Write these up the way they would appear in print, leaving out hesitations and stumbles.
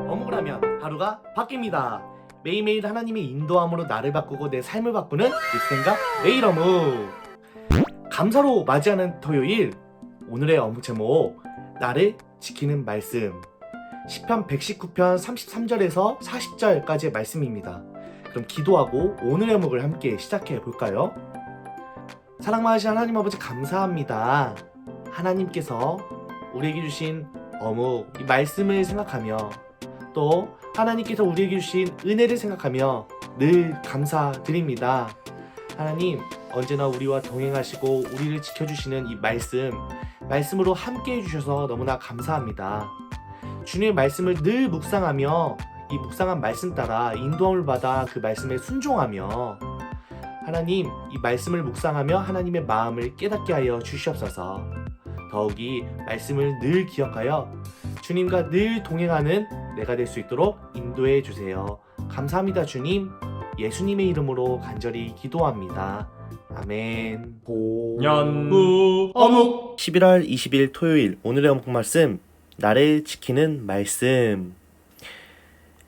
어묵을 하면 하루가 바뀝니다. 매일매일 하나님의 인도함으로 나를 바꾸고 내 삶을 바꾸는 립생각 매일 어묵. 감사로 맞이하는 토요일, 오늘의 어묵 제목, 나를 지키는 말씀. 시편 119편 33절에서 40절까지의 말씀입니다. 그럼 기도하고 오늘의 어묵을 함께 시작해 볼까요? 사랑 많으신 하나님 아버지, 감사합니다. 하나님께서 우리에게 주신 어묵, 이 말씀을 생각하며 또 하나님께서 우리에게 주신 은혜를 생각하며 늘 감사드립니다. 하나님, 언제나 우리와 동행하시고 우리를 지켜주시는 이 말씀으로 함께 해주셔서 너무나 감사합니다. 주님의 말씀을 늘 묵상하며 이 묵상한 말씀 따라 인도함을 받아 그 말씀에 순종하며, 하나님, 이 말씀을 묵상하며 하나님의 마음을 깨닫게 하여 주시옵소서. 더욱이 말씀을 늘 기억하여 주님과 늘 동행하는 내가 될 수 있도록 인도해 주세요. 감사합니다, 주님. 예수님의 이름으로 간절히 기도합니다. 아멘. 연무 어묵 11월 20일 토요일, 오늘의 어묵 말씀, 나를 지키는 말씀.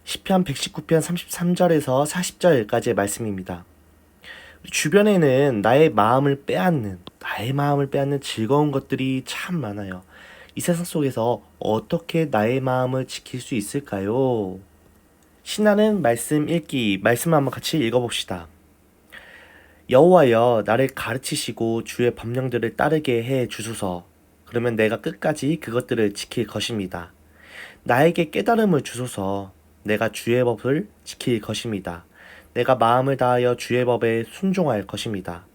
시편 119편 33절에서 40절까지의 말씀입니다. 주변에는 나의 마음을 빼앗는 즐거운 것들이 참 많아요. 이 세상 속에서 어떻게 나의 마음을 지킬 수 있을까요? 신나는 말씀 읽기, 말씀 한번 같이 읽어봅시다. 여호와여, 나를 가르치시고 주의 법령들을 따르게 해 주소서. 그러면 내가 끝까지 그것들을 지킬 것입니다. 나에게 깨달음을 주소서. 내가 주의 법을 지킬 것입니다. 내가 마음을 다하여 주의 법에 순종할 것입니다.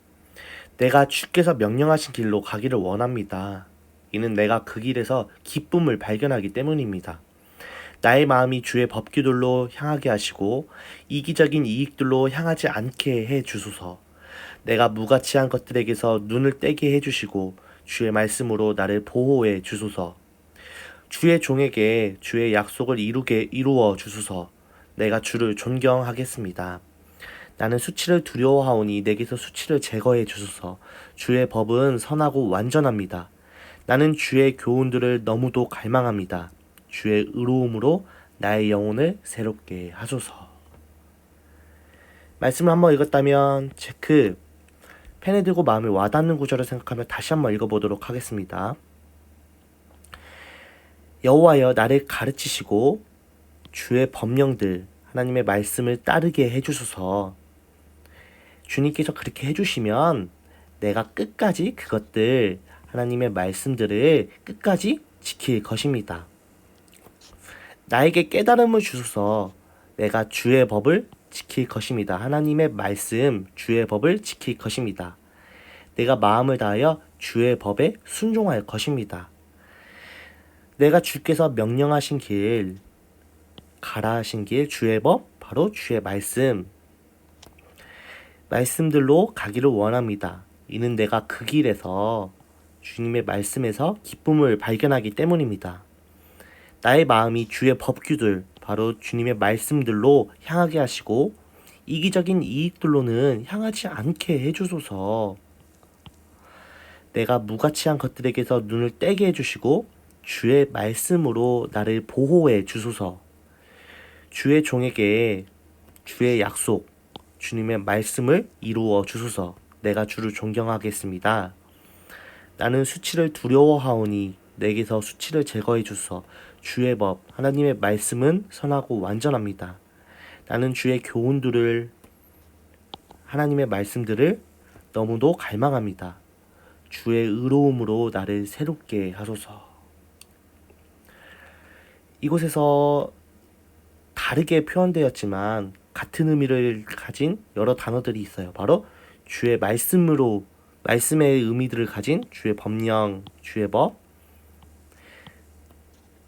내가 주께서 명령하신 길로 가기를 원합니다. 이는 내가 그 길에서 기쁨을 발견하기 때문입니다. 나의 마음이 주의 법규들로 향하게 하시고 이기적인 이익들로 향하지 않게 해 주소서. 내가 무가치한 것들에게서 눈을 떼게 해 주시고 주의 말씀으로 나를 보호해 주소서. 주의 종에게 주의 약속을 이루어 주소서. 내가 주를 존경하겠습니다. 나는 수치를 두려워하오니 내게서 수치를 제거해 주소서. 주의 법은 선하고 완전합니다. 나는 주의 교훈들을 너무도 갈망합니다. 주의 의로움으로 나의 영혼을 새롭게 하소서. 말씀을 한번 읽었다면 체크, 펜을 들고 마음에 와닿는 구절을 생각하며 다시 한번 읽어보도록 하겠습니다. 여호와여, 나를 가르치시고 주의 법령들, 하나님의 말씀을 따르게 해주소서. 주님께서 그렇게 해주시면 내가 끝까지 그것들, 하나님의 말씀들을 끝까지 지킬 것입니다. 나에게 깨달음을 주소서. 내가 주의 법을 지킬 것입니다. 하나님의 말씀, 주의 법을 지킬 것입니다. 내가 마음을 다하여 주의 법에 순종할 것입니다. 내가 주께서 명령하신 길, 가라 하신 길, 주의 법, 바로 주의 말씀들로 가기를 원합니다. 이는 내가 그 길에서, 주님의 말씀에서 기쁨을 발견하기 때문입니다. 나의 마음이 주의 법규들, 바로 주님의 말씀들로 향하게 하시고 이기적인 이익들로는 향하지 않게 해주소서. 내가 무가치한 것들에게서 눈을 떼게 해주시고 주의 말씀으로 나를 보호해 주소서. 주의 종에게 주의 약속, 주님의 말씀을 이루어 주소서. 내가 주를 존경하겠습니다. 나는 수치를 두려워하오니 내게서 수치를 제거해 주소서. 주의 법, 하나님의 말씀은 선하고 완전합니다. 나는 주의 교훈들을, 하나님의 말씀들을 너무도 갈망합니다. 주의 의로움으로 나를 새롭게 하소서. 이곳에서 다르게 표현되었지만 같은 의미를 가진 여러 단어들이 있어요. 바로 주의 말씀의 의미들을 가진 주의 법령, 주의 법,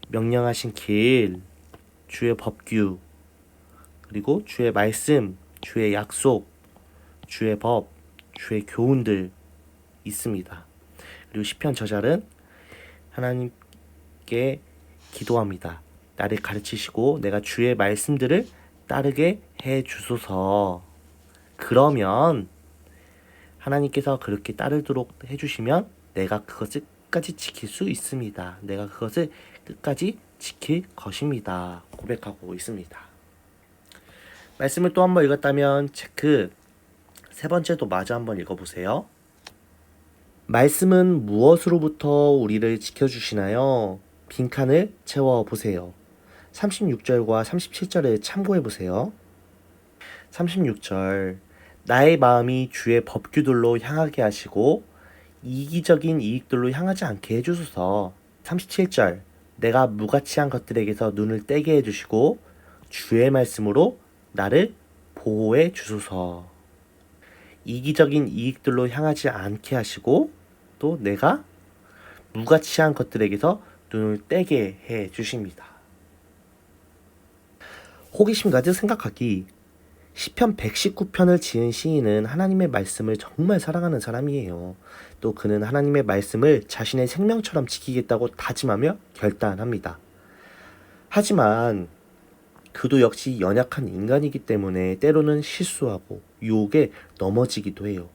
명령하신 길, 주의 법규, 그리고 주의 말씀, 주의 약속, 주의 법, 주의 교훈들 있습니다. 그리고 시편 저자는 하나님께 기도합니다. 나를 가르치시고 내가 주의 말씀들을 따르게 해 주소서. 그러면 하나님께서 그렇게 따르도록 해주시면 내가 그것을 끝까지 지킬 수 있습니다. 내가 그것을 끝까지 지킬 것입니다. 고백하고 있습니다. 말씀을 또 한번 읽었다면 체크. 세 번째도 마저 한번 읽어보세요. 말씀은 무엇으로부터 우리를 지켜주시나요? 빈칸을 채워보세요. 36절과 37절을 참고해보세요. 36절, 나의 마음이 주의 법규들로 향하게 하시고 이기적인 이익들로 향하지 않게 해주소서. 37절, 내가 무가치한 것들에게서 눈을 떼게 해주시고 주의 말씀으로 나를 보호해 주소서. 이기적인 이익들로 향하지 않게 하시고 또 내가 무가치한 것들에게서 눈을 떼게 해 주십니다. 호기심 가득 생각하기. 시편 119편을 지은 시인은 하나님의 말씀을 정말 사랑하는 사람이에요. 또 그는 하나님의 말씀을 자신의 생명처럼 지키겠다고 다짐하며 결단합니다. 하지만 그도 역시 연약한 인간이기 때문에 때로는 실수하고 유혹에 넘어지기도 해요.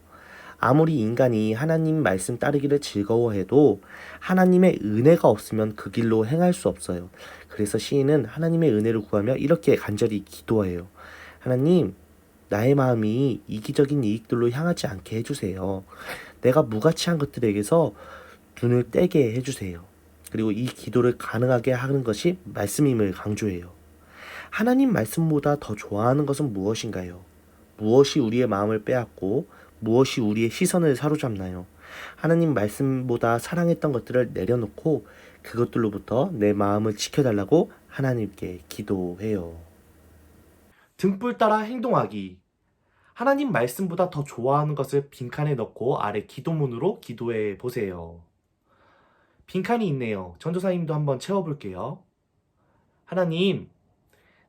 아무리 인간이 하나님 말씀 따르기를 즐거워해도 하나님의 은혜가 없으면 그 길로 행할 수 없어요. 그래서 시인은 하나님의 은혜를 구하며 이렇게 간절히 기도해요. 하나님, 나의 마음이 이기적인 이익들로 향하지 않게 해주세요. 내가 무가치한 것들에게서 눈을 떼게 해주세요. 그리고 이 기도를 가능하게 하는 것이 말씀임을 강조해요. 하나님 말씀보다 더 좋아하는 것은 무엇인가요? 무엇이 우리의 마음을 빼앗고 무엇이 우리의 시선을 사로잡나요? 하나님 말씀보다 사랑했던 것들을 내려놓고 그것들로부터 내 마음을 지켜달라고 하나님께 기도해요. 등불 따라 행동하기. 하나님 말씀보다 더 좋아하는 것을 빈칸에 넣고 아래 기도문으로 기도해 보세요. 빈칸이 있네요. 전도사님도 한번 채워볼게요. 하나님,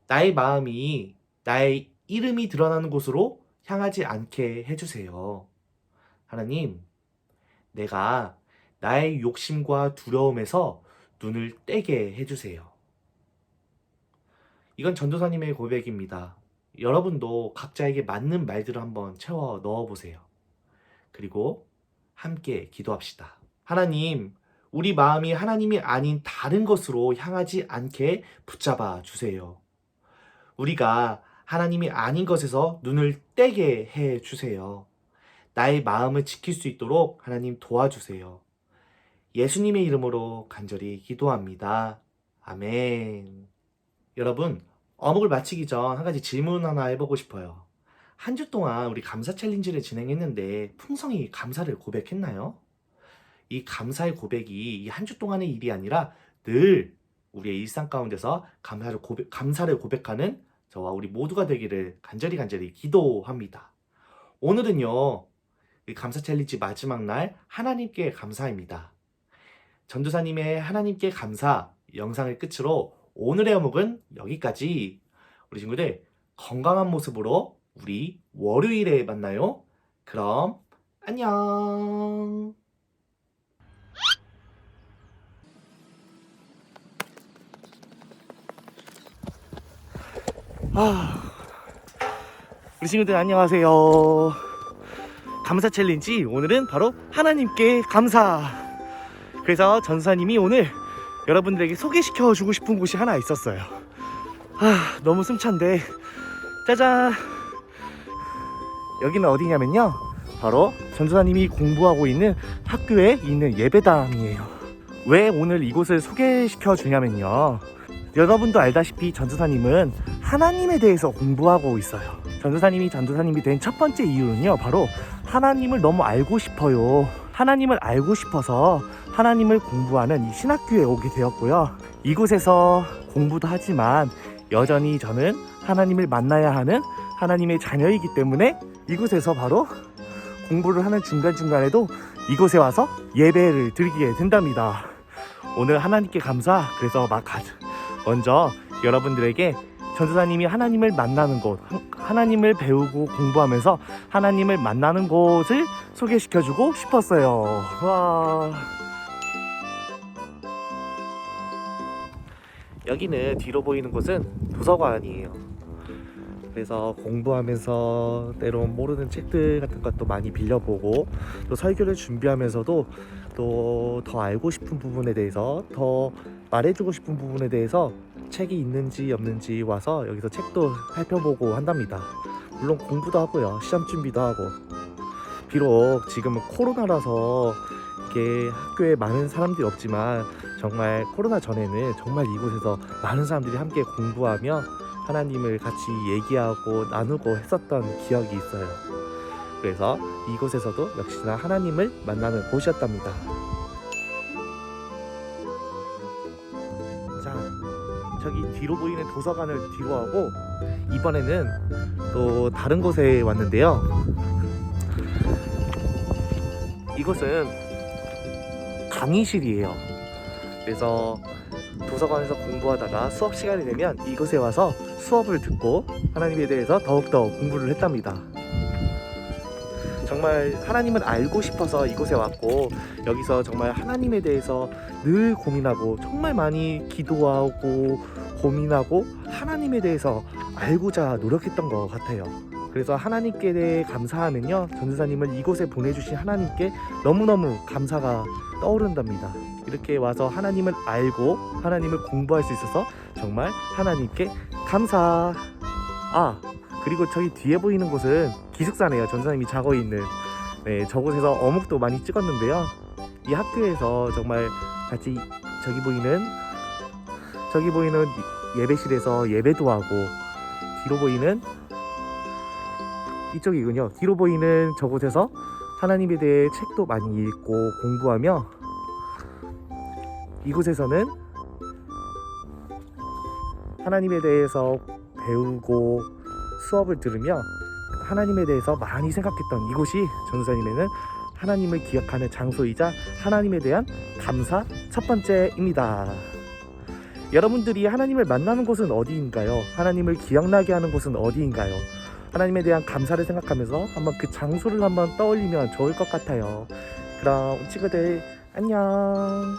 나의 마음이 나의 이름이 드러나는 곳으로 향하지 않게 해주세요. 하나님, 내가 나의 욕심과 두려움에서 눈을 떼게 해주세요. 이건 전도사님의 고백입니다. 여러분도 각자에게 맞는 말들을 한번 채워 넣어보세요. 그리고 함께 기도합시다. 하나님, 우리 마음이 하나님이 아닌 다른 것으로 향하지 않게 붙잡아 주세요. 우리가 하나님이 아닌 것에서 눈을 떼게 해 주세요. 나의 마음을 지킬 수 있도록 하나님 도와주세요. 예수님의 이름으로 간절히 기도합니다. 아멘. 여러분, 어묵을 마치기 전 한 가지 질문 하나 해보고 싶어요. 한 주 동안 우리 감사 챌린지를 진행했는데 풍성히 감사를 고백했나요? 이 감사의 고백이 이 한 주 동안의 일이 아니라 늘 우리의 일상 가운데서 감사를 고백하는 저와 우리 모두가 되기를 간절히 기도합니다. 오늘은요, 이 감사 챌린지 마지막 날 하나님께 감사입니다. 전도사님의 하나님께 감사 영상을 끝으로 오늘의 어묵은 여기까지. 우리 친구들 건강한 모습으로 우리 월요일에 만나요. 그럼 안녕. 우리 친구들 안녕하세요. 감사 챌린지 오늘은 바로 하나님께 감사. 그래서 전사님이 오늘 여러분들에게 소개시켜 주고 싶은 곳이 하나 있었어요. 너무 숨찬데 짜잔. 여기는 어디냐면요, 바로 전도사님이 공부하고 있는 학교에 있는 예배당이에요. 왜 오늘 이곳을 소개시켜 주냐면요, 여러분도 알다시피 전도사님은 하나님에 대해서 공부하고 있어요. 전도사님이 된 첫 번째 이유는요, 바로 하나님을 너무 알고 싶어요. 하나님을 알고 싶어서 하나님을 공부하는 이 신학교에 오게 되었고요. 이곳에서 공부도 하지만 여전히 저는 하나님을 만나야 하는 하나님의 자녀이기 때문에 이곳에서 바로 공부를 하는 중간중간에도 이곳에 와서 예배를 드리게 된답니다. 오늘 하나님께 감사. 그래서 먼저 여러분들에게 전도사님이 하나님을 만나는 곳, 하나님을 배우고 공부하면서 하나님을 만나는 곳을 소개시켜주고 싶었어요. 와. 여기는 뒤로 보이는 곳은 도서관이에요. 그래서 공부하면서 때론 모르는 책들 같은 것도 많이 빌려보고, 또 설교를 준비하면서도 또 더 알고 싶은 부분에 대해서, 더 말해주고 싶은 부분에 대해서 책이 있는지 없는지 와서 여기서 책도 살펴보고 한답니다. 물론 공부도 하고요, 시험 준비도 하고. 비록 지금은 코로나라서 이게 학교에 많은 사람들이 없지만, 정말 코로나 전에는 정말 이곳에서 많은 사람들이 함께 공부하며 하나님을 같이 얘기하고 나누고 했었던 기억이 있어요. 그래서 이곳에서도 역시나 하나님을 만나는 곳이었답니다. 자, 저기 뒤로 보이는 도서관을 뒤로 하고 이번에는 또 다른 곳에 왔는데요. 이곳은 강의실이에요. 그래서 도서관에서 공부하다가 수업 시간이 되면 이곳에 와서 수업을 듣고 하나님에 대해서 더욱더 공부를 했답니다. 정말 하나님을 알고 싶어서 이곳에 왔고, 여기서 정말 하나님에 대해서 늘 고민하고, 정말 많이 기도하고 고민하고 하나님에 대해서 알고자 노력했던 것 같아요. 그래서 하나님께 대해 감사하면요, 전도사님을 이곳에 보내주신 하나님께 너무너무 감사가 떠오른답니다. 이렇게 와서 하나님을 알고 하나님을 공부할 수 있어서 정말 하나님께 감사. 그리고 저기 뒤에 보이는 곳은 기숙사네요. 전도사님이 자고 있는. 네, 저곳에서 어묵도 많이 찍었는데요. 이 학교에서 정말 같이 저기 보이는 예배실에서 예배도 하고, 뒤로 보이는 이쪽이군요. 뒤로 보이는 저곳에서 하나님에 대해 책도 많이 읽고 공부하며, 이곳에서는 하나님에 대해서 배우고 수업을 들으며 하나님에 대해서 많이 생각했던 이곳이 전도사님에는 하나님을 기억하는 장소이자 하나님에 대한 감사 첫 번째입니다. 여러분들이 하나님을 만나는 곳은 어디인가요? 하나님을 기억나게 하는 곳은 어디인가요? 하나님에 대한 감사를 생각하면서 한번 그 장소를 한번 떠올리면 좋을 것 같아요. 그럼 친구들 안녕.